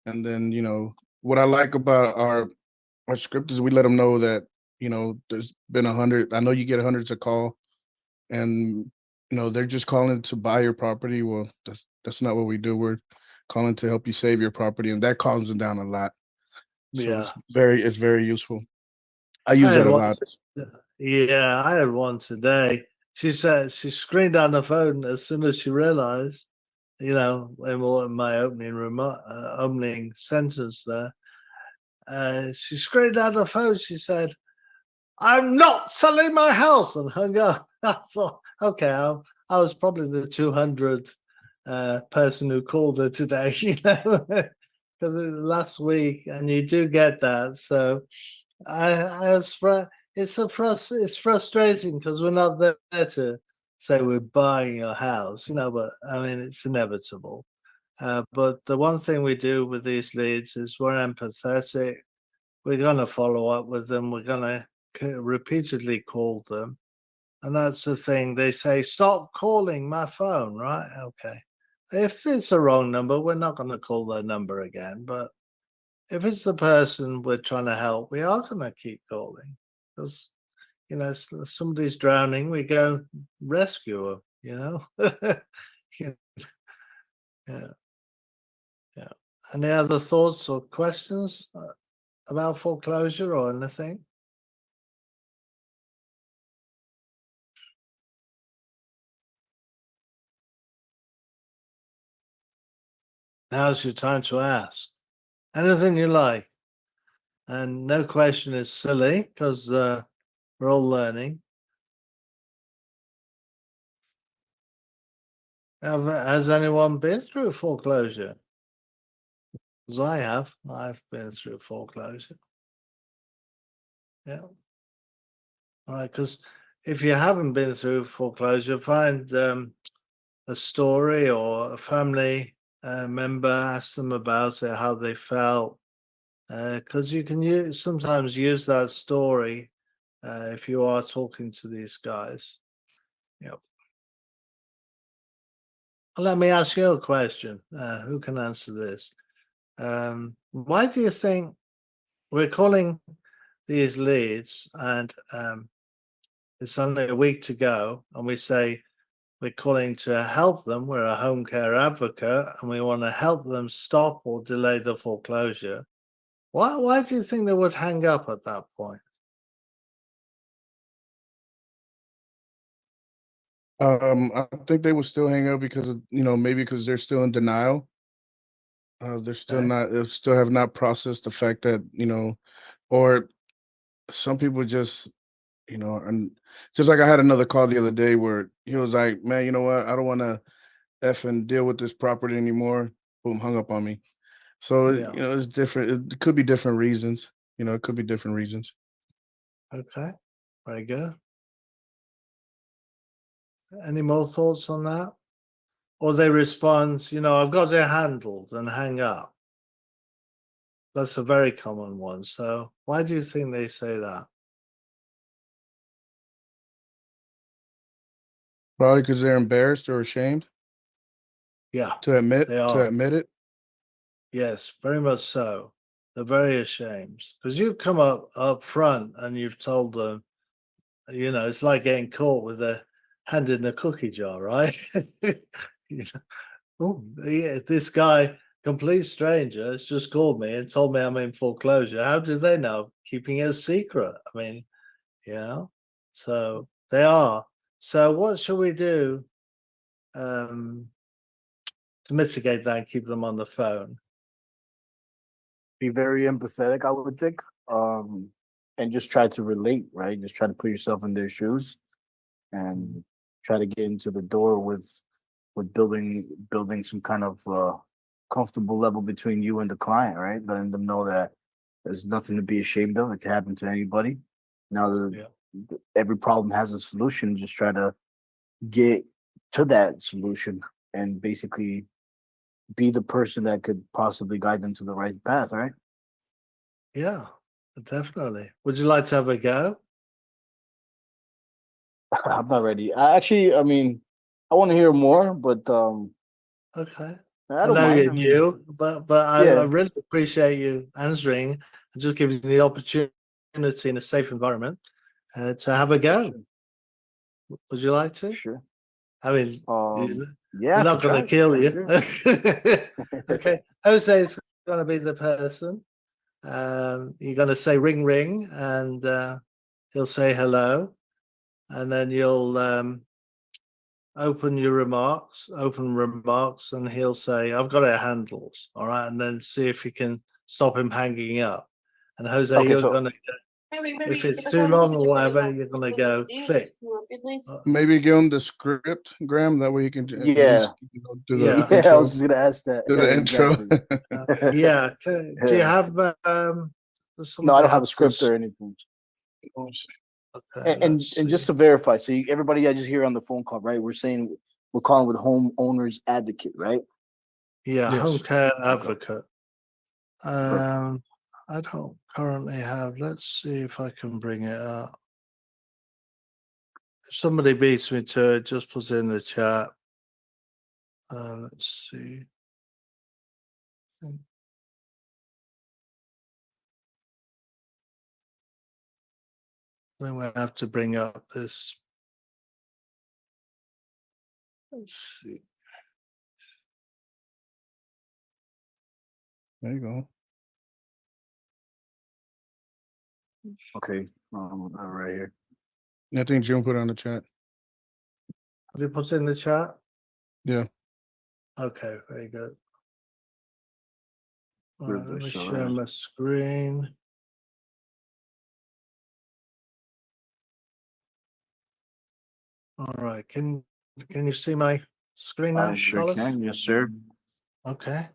And then what I like about our script is we let them know that there's been 100. I know you get hundreds of call, and they're just calling to buy your property. Well, that's not what we do. We're calling to help you save your property, and that calms them down a lot. So
Yeah.
it's very useful. I
I
use
had
that a
one.
lot.
Yeah, I had one today. She said she screamed on the phone as soon as she realized, in my opening sentence there. She screamed down the phone. She said, "I'm not selling my house," and hung up. I thought, okay, I was probably the 200th person who called her today, because last week, and you do get that. So I was it's frustrating because we're not there to say we're buying your house, but it's inevitable. But the one thing we do with these leads is we're empathetic. We're going to follow up with them. We're going to repeatedly call them. And that's the thing. They say, stop calling my phone, right? Okay. If it's a wrong number, we're not going to call their number again. But if it's the person we're trying to help, we are going to keep calling. Because, somebody's drowning, we go rescue them, Yeah. Yeah. Any other thoughts or questions about foreclosure or anything? Now's your time to ask. Anything you like. And no question is silly because we're all learning. Has anyone been through foreclosure? Because I have. I've been through foreclosure. Yeah. All right. Because if you haven't been through foreclosure, find a story or a family member, ask them about it, how they felt. Because you can sometimes use that story if you are talking to these guys. Yep. Let me ask you a question. Who can answer this? Why do you think we're calling these leads and it's only a week to go and we say we're calling to help them, we're a home care advocate and we want to help them stop or delay the foreclosure? Why do you think they would hang up at that point?
I think they will still hang up because of, maybe because they're still in denial. They're still
Okay.
not, they still have not processed the fact that, or some people just, and just like I had another call the other day where he was like, man, you know what? I don't want to effing deal with this property anymore. Boom, hung up on me. So,
Yeah.
it's different. It could be different reasons. It could be different reasons.
Okay. Very good. Any more thoughts on that? Or they respond, I've got it handled and hang up. That's a very common one. So why do you think they say that?
Probably because they're embarrassed or ashamed
Yeah,
to admit
they are.
it.
Yes, very much so. They're very ashamed because you've come up front and you've told them, it's like getting caught with a hand in a cookie jar, right? Oh, yeah, this guy, complete stranger, has just called me and told me I'm in foreclosure. How do they know? Keeping it a secret. I mean, so they are. So what should we do to mitigate that and keep them on the phone?
Be very empathetic, I would think, and just try to relate, right? Just try to put yourself in their shoes and try to get into the door with building some kind of comfortable level between you and the client, right? Letting them know that there's nothing to be ashamed of. It can happen to anybody. Now, every problem has a solution. Just try to get to that solution and basically be the person that could possibly guide them to the right path, right?
Yeah, definitely. Would you like to have a go?
I'm not ready. I mean, I want to hear more, but
Okay.
I
I
don't
know
mind.
you're
I mean,
new, but I
yeah,
really appreciate you answering and just giving me the opportunity in a safe environment to have a go. Would you like to?
sure.
I mean,
Yeah,
we're
I
not
could
going to
try
kill
for
you.
sure.
Okay. Jose is going to be the person. You're going to say ring, ring, and he'll say hello. And then you'll open remarks, and he'll say, I've got it handled. All right. And then see if you can stop him hanging up. And Jose,
Okay,
you're
so
going to, if it's too long or whatever, you're going to go click.
Maybe give them the script, Graham. That way you can at
yeah,
least do the
Yeah.
yeah, I
intro.
was just gonna ask that.
Do the intro.
Exactly.
Yeah. Do you
Yeah.
have
No, I
somebody
don't have a
have
script
this?
or anything.
Okay,
And
let's
and just
see.
to verify, so everybody I just hear on the phone call, right? We're calling with homeowners advocate, right?
Yeah, home
Yes.
care
Okay.
advocate.
Perfect.
I don't currently have. Let's see if I can bring it up. somebody beats me to it, just put it in the chat. Let's see. Then we have to bring up this. Let's see.
There you go.
Okay, right here.
I think Jim put it on the chat.
Have you put it in the chat?
Yeah.
Okay, very good. All
Good,
right, let me
so,
share my screen. All right, can you see my screen now,
I sure
Carlos?
can, yes, sir.
Okay.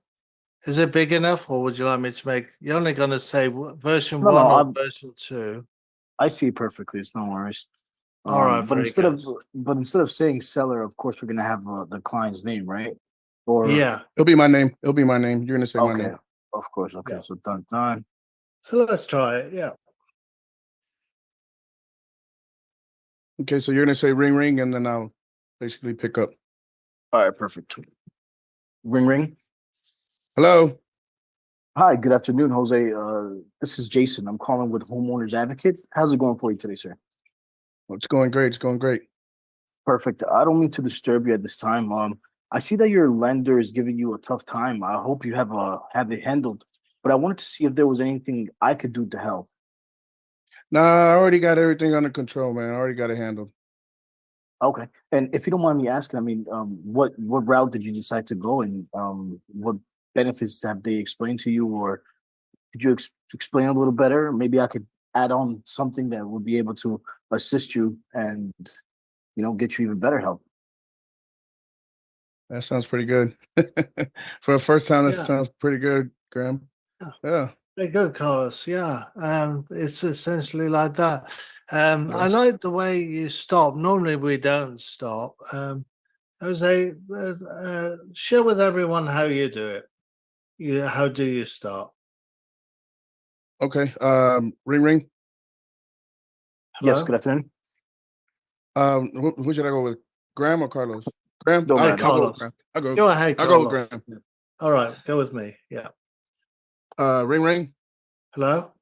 Is it big enough, or would you like me to make? You're only going to say version
No,
1 or
I'm-
version 2?
I see perfectly. It's no worries.
All right,
but
very
instead
good.
of saying seller, of course, we're gonna have the client's name, right? Or
Yeah.
It'll be my name. It'll be my name. You're gonna say my
okay,
name.
of course. Okay,
Yeah.
so done.
So let's try it. Yeah.
Okay, so you're gonna say ring ring, and then I'll basically pick up.
All right, perfect. Ring.
Hello.
Hi, good afternoon, Jose. This is Jason. I'm calling with Homeowners Advocate. How's it going for you today, sir?
Well, it's going great. It's going great.
Perfect. I don't mean to disturb you at this time. I see that your lender is giving you a tough time. I hope you have it handled. But I wanted to see if there was anything I could do to help.
Nah, I already got everything under control, man. I already got it handled.
Okay. And if you don't mind me asking, I mean, what route did you decide to go, and what benefits have they explained to you, or could you explain a little better? Maybe I could add on something that would be able to assist you and get you even better help.
That sounds pretty good. For the first time, that
Yeah.
sounds pretty good, Graham.
Yeah.
Yeah.
Very good, Carlos. Yeah. It's essentially like that. I
Yes.
like the way you stop. Normally we don't stop. Jose, share with everyone how you do it. How do you start?
Okay. Ring ring.
Yes,
Hello?
good afternoon.
Who should I go with? Graham or Carlos? Graham.
Don't
I'll
matter.
go with
Carlos.
Graham.
Go ahead,
I'll go with
Carlos.
Graham.
Yeah. All right, go with me. Yeah.
Ring ring.
Hello?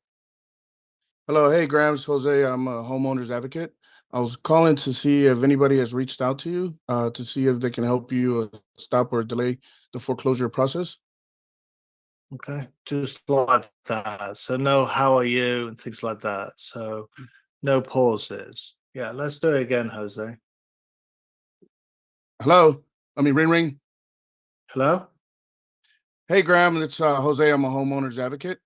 Hello. Hey, Graham. It's Jose. I'm a homeowners advocate. I was calling to see if anybody has reached out to you, to see if they can help you stop or delay the foreclosure process.
Okay. Just like that. So no, how are you and things like that. So no pauses. Yeah, let's do it again, Jose.
Hello. Ring ring.
Hello?
Hey, Graham, it's Jose. I'm a homeowners advocate.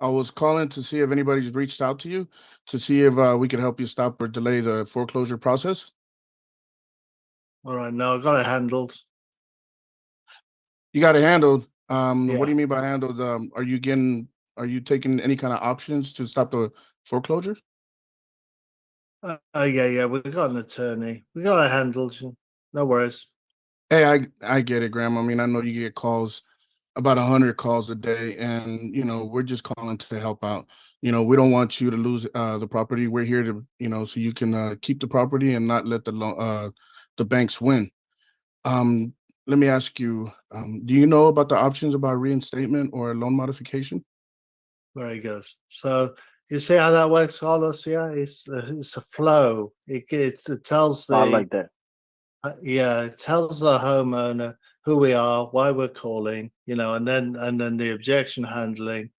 I was calling to see if anybody's reached out to you to see if we could help you stop or delay the foreclosure process.
All right, no, I got it handled.
You got it handled. What
Yeah.
do you mean by handled? Are you taking any kind of options to stop the foreclosure?
Yeah, we got an attorney. We got it handled. No worries.
Hey, I get it, Graham. I know you get calls, about 100 calls a day, and we're just calling to help out. We don't want you to lose the property. We're here to so you can keep the property and not let the banks win. Let me ask you, do you know about the options about reinstatement or loan modification?
Very good. So you see how that works, Carlos? Yeah, it's a flow. It tells
I
the
like that.
it tells the homeowner who we are, why we're calling, and then the objection handling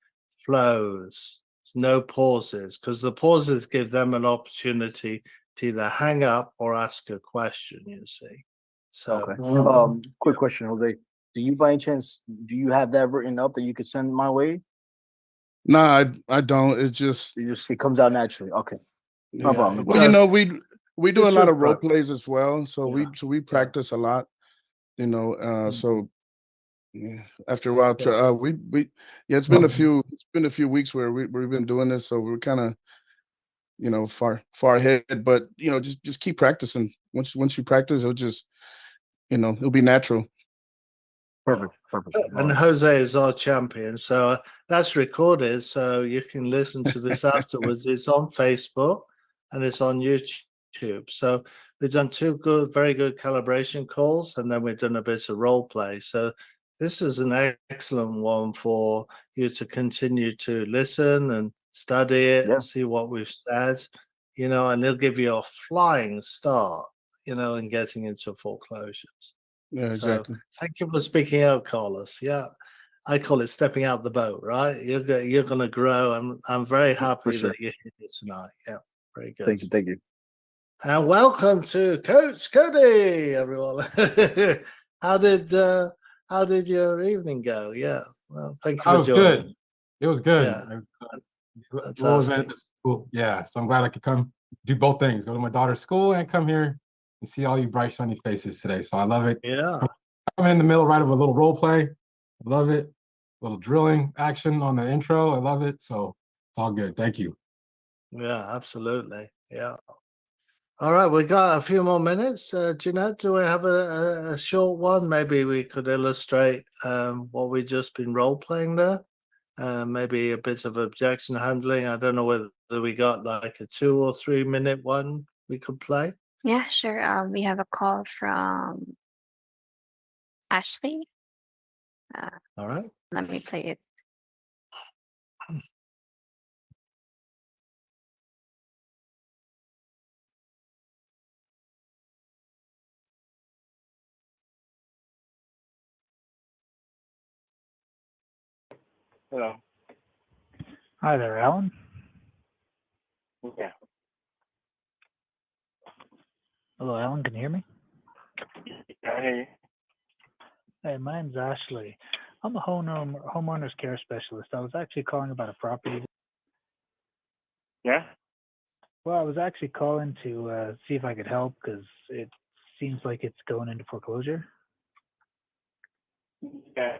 flows. There's no pauses, because the pauses give them an opportunity to either hang up or ask a question. You see. So
Okay. Quick question, Jose. Do you by any chance have that written up that you could send my way?
No, I don't. It's just
It comes out naturally. Okay. No
yeah,
problem.
it
well,
does.
we do a
Just
lot
real
of role
quick.
plays as well. So
Yeah,
we practice a lot. So yeah, after a while,
yeah.
we yeah, it's been a few weeks where we've been doing this, so we're kind of far ahead. But just keep practicing. Once you practice, it'll just it'll be natural.
Perfect.
And Jose is our champion, so that's recorded, so you can listen to this afterwards. It's on Facebook and it's on YouTube. YouTube. So we've done very good calibration calls, and then we've done a bit of role play. So this is an excellent one for you to continue to listen and study it,
Yeah.
see what we've said, and it'll give you a flying start, in getting into foreclosures.
Yeah,
So
exactly.
thank you for speaking out, Carlos. Yeah. I call it stepping out the boat, right? You're going to grow. I'm very happy
sure.
that you're here tonight. Yeah, very good.
Thank you.
And welcome to Coach Cody, everyone. how did your evening go? Yeah, well, thank you
I
for
was
joining.
good. It was good.
Yeah,
Little event
fantastic.
at school. Yeah, so I'm glad I could come do both things. Go to my daughter's school and come here and see all you bright, sunny faces today. So I love it.
Yeah,
I'm in the middle right of a little role play. I love it. A little drilling action on the intro. I love it. So it's all good. Thank you.
yeah, absolutely. Yeah. All right, we got a few more minutes. Jeanette, do we have a short one? Maybe we could illustrate what we've just been role playing there. Maybe a bit of objection handling. I don't know whether we got like a 2 or 3 minute one we could play.
Yeah, sure. We have a call from Ashley.
All right.
Let me play it.
Hello.
Hi there, Alan.
Yeah.
Hello, Alan. Can you hear me?
I hear you.
Hey, my name's Ashley. I'm a homeowner's care specialist. I was actually calling about a property.
Yeah.
Well, I was actually calling to see if I could help because it seems like it's going into foreclosure.
Yeah.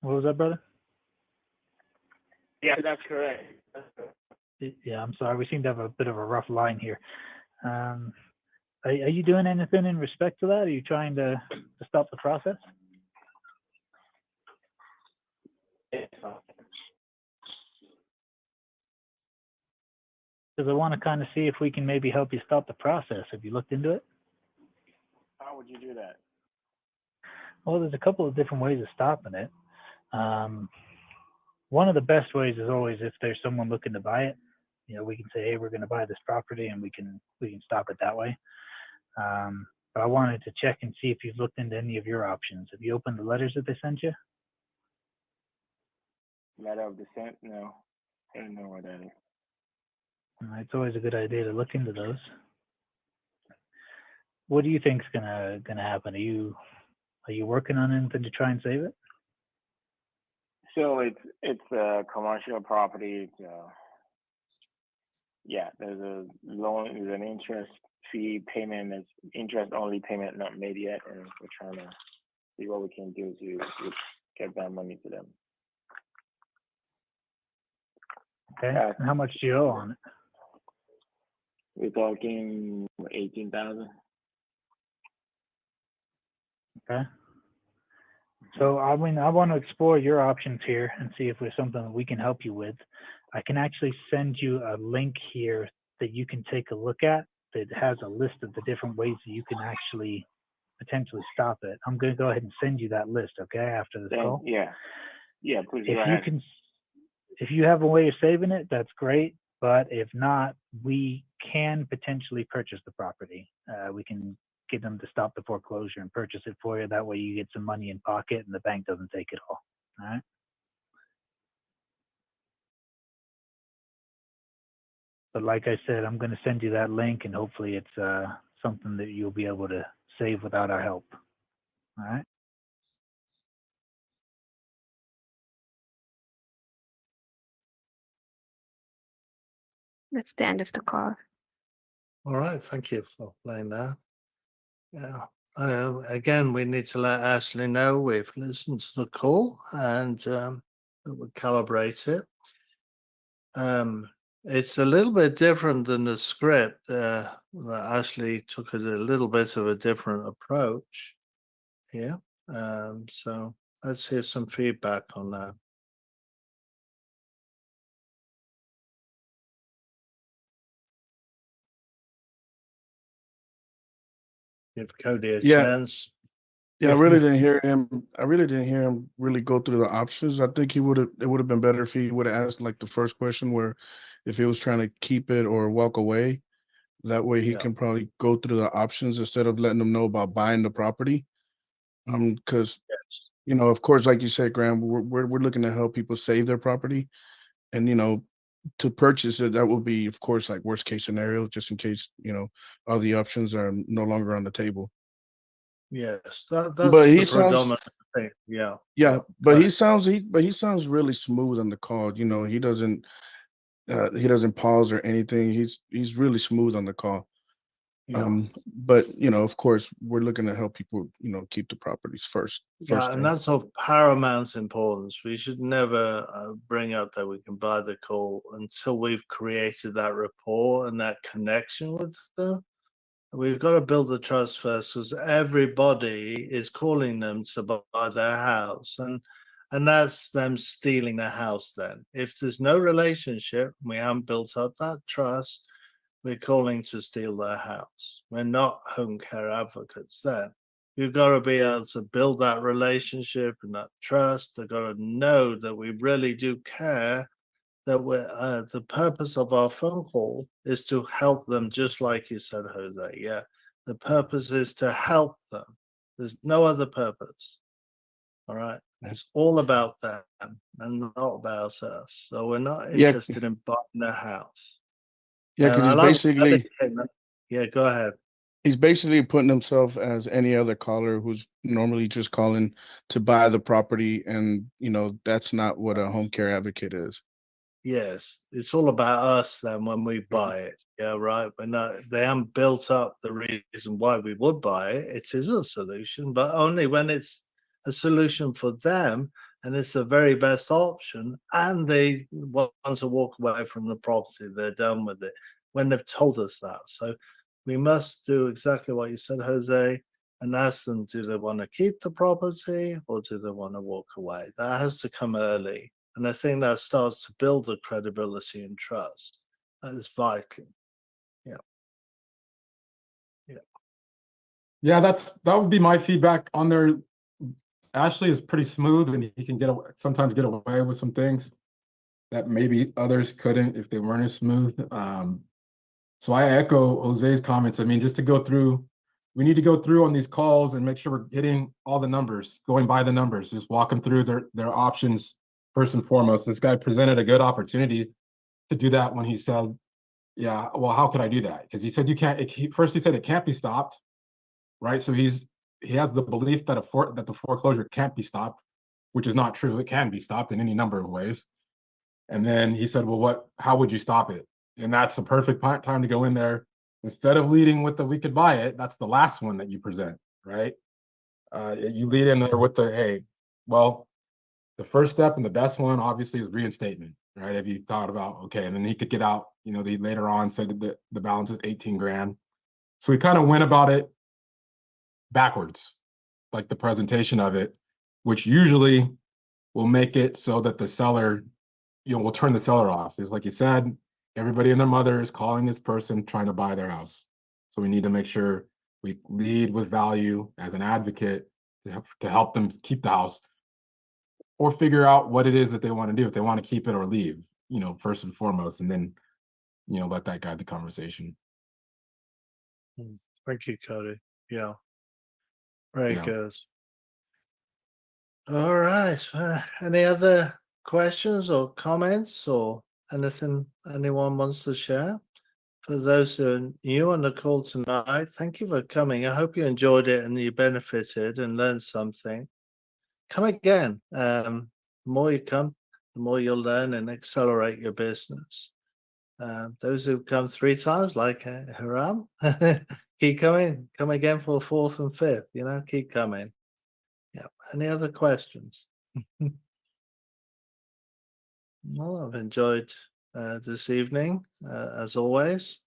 What was that, brother?
Yeah, that's correct.
Yeah, I'm sorry. We seem to have a bit of a rough line here. Are you doing anything in respect to that? Are you trying to stop the process? Because I want to kind of see if we can maybe help you stop the process. Have you looked into it?
How would you do that?
Well, there's a couple of different ways of stopping it. One of the best ways is always if there's someone looking to buy it. We can say, hey, we're going to buy this property, and we can stop it that way. But I wanted to check and see if you've looked into any of your options. Have you opened the letters that they sent you?
Letter of descent? No. I don't know what that is.
It's always a good idea to look into those. What do you think's gonna happen? Are you working on anything to try and save it?
So it's a commercial property. It's yeah, there's a loan, there's an interest fee payment, that's interest only payment not made yet, and we're trying to see what we can do to get that money to them.
Okay. And how much do you owe on it?
We're talking 18,000.
Okay. So I mean, I want to explore your options here and see if there's something that we can help you with. I can actually send you a link here that you can take a look at that has a list of the different ways that you can actually potentially stop it. I'm going to go ahead and send you that list, okay, after this call.
Yeah. Yeah, please
If
go
you
ahead.
can, if you have a way of saving it, that's great. But if not, we can potentially purchase the property. We can get them to stop the foreclosure and purchase it for you. That way you get some money in pocket and the bank doesn't take it all. All right. But like I said, I'm going to send you that link, and hopefully it's something that you'll be able to save without our help. All right.
That's the end of the call.
All right. Thank you for playing that. Yeah. Again, we need to let Ashley know we've listened to the call and that we calibrate it. It's a little bit different than the script. That Ashley took a little bit of a different approach here. So let's hear some feedback on that. give Cody a
Yeah.
chance.
Yeah, I really didn't hear him. I really didn't hear him really go through the options. I think it would have been better if he would have asked like the first question where if he was trying to keep it or walk away. That way he
Yeah.
can probably go through the options instead of letting them know about buying the property. Because
Yes.
you know, of course, like you said, Graham, we're looking to help people save their property, and you know, to purchase it, that will be, of course, like worst case scenario, just in case you know all the options are no longer on the table.
Yes,
But
that's
he
the
sounds,
predominant thing. Yeah.
yeah,
Go
but
ahead.
he sounds really smooth on the call. You know, he doesn't pause or anything. He's really smooth on the call.
Yeah.
But you know, of course, we're looking to help people, you know, keep the properties first
Yeah, and
thing.
that's of paramount importance. We should never bring up that we can buy the call until we've created that rapport and that connection with them. We've got to build the trust first because everybody is calling them to buy their house, and that's them stealing the house. Then, if there's no relationship, we haven't built up that trust. We're calling to steal their house. We're not home care advocates. Then you've got to be able to build that relationship and that trust. They've got to know that we really do care, that we're the purpose of our phone call is to help them, just like you said, Jose. Yeah, the purpose is to help them. There's no other purpose. All right, it's all about them and not about us. So we're not
Yeah,
interested in buying the house.
yeah, because
I like yeah, go ahead.
he's basically putting himself as any other caller who's normally just calling to buy the property, and you know that's not what a home care advocate is.
Yes, it's all about us then when we buy it. Yeah, right. But no, they haven't built up the reason why we would buy it. It is a solution, but only when it's a solution for them and it's the very best option. And they want to walk away from the property, they're done with it when they've told us that. So we must do exactly what you said, Jose, and ask them, do they want to keep the property or do they want to walk away? That has to come early. And I think that starts to build the credibility and trust. That is vital. Yeah. Yeah.
Yeah, that would be my feedback on there. Ashley is pretty smooth and he can sometimes get away with some things that maybe others couldn't if they weren't as smooth. So I echo Jose's comments. I mean, just to go through, we need to go through on these calls and make sure we're hitting all the numbers, going by the numbers, just walk them through their options first and foremost. This guy presented a good opportunity to do that when he said, yeah, well, how could I do that? Because he said you can't, first he said it can't be stopped, right? So he has the belief that that the foreclosure can't be stopped, which is not true. It can be stopped in any number of ways. And then he said, well, how would you stop it? And that's the perfect time to go in there. Instead of leading with the we could buy it, that's the last one that you present, right? You lead in there with the, hey, well, the first step and the best one obviously is reinstatement, right? Have you thought about, okay, and then he could get out, you know, they later on said that the balance is 18 grand. So we kind of went about it backwards, like the presentation of it, which usually will make it so that the seller, you know, will turn the seller off. Just like you said, everybody and their mother is calling this person trying to buy their house. So we need to make sure we lead with value as an advocate to help them keep the house or figure out what it is that they want to do, if they want to keep it or leave, you know, first and foremost, and then, you know, let that guide the conversation.
Thank you, Cody. Yeah. Very
Yeah.
good. All right. Any other questions or comments or anything anyone wants to share? For those who are new on the call tonight, thank you for coming. I hope you enjoyed it and you benefited and learned something. Come again. The more you come, the more you'll learn and accelerate your business. Those who've come 3 times, like Haram, keep coming. Come again for 4th and 5th. You know, keep coming. Yeah. Any other questions? Well, I've enjoyed this evening, as always.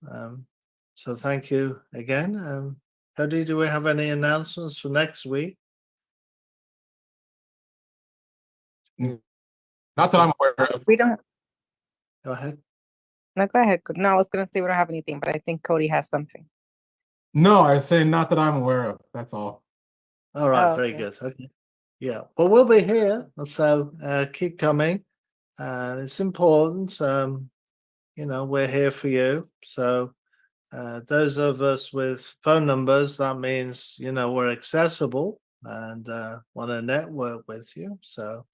So thank you again. Cody, do we have any announcements for next week?
Not that I'm aware of.
We don't.
Go ahead.
No, go ahead. No, I was going to say we don't have anything, but I think Cody has something.
No, I was saying not that I'm aware of. That's all.
All right,
Oh,
very
okay.
good. Okay. Yeah. Well, we'll be here. So keep coming. It's important. We're here for you. So those of us with phone numbers, that means, we're accessible and want to network with you. So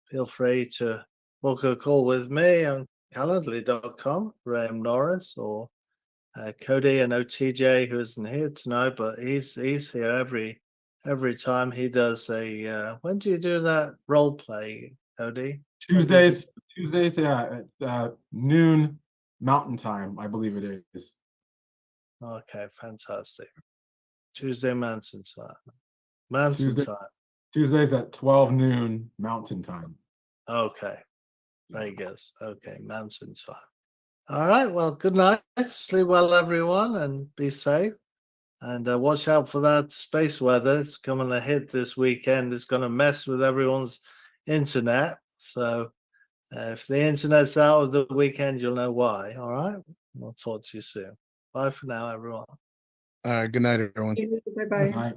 feel free to book a call with me on calendly.com, Graham Norris, or Cody. I know TJ, who isn't here tonight, but he's here every time he does a. When do you do that role play, Cody? When does it-
Tuesdays, yeah, at noon Mountain Time, I believe it is.
Okay, fantastic. Tuesday Mountain Time. Mountain
Tuesday,
Time.
Tuesdays at 12 noon Mountain Time.
Okay, very good. Okay, Mountain Time. All right. Well, good night. Sleep well, everyone, and be safe. And watch out for that space weather. It's coming to hit this weekend. It's going to mess with everyone's internet. So if the internet's out of the weekend, you'll know why. All right. I'll talk to you soon. Bye for now, everyone.
Good night, everyone.
Bye bye.
Night.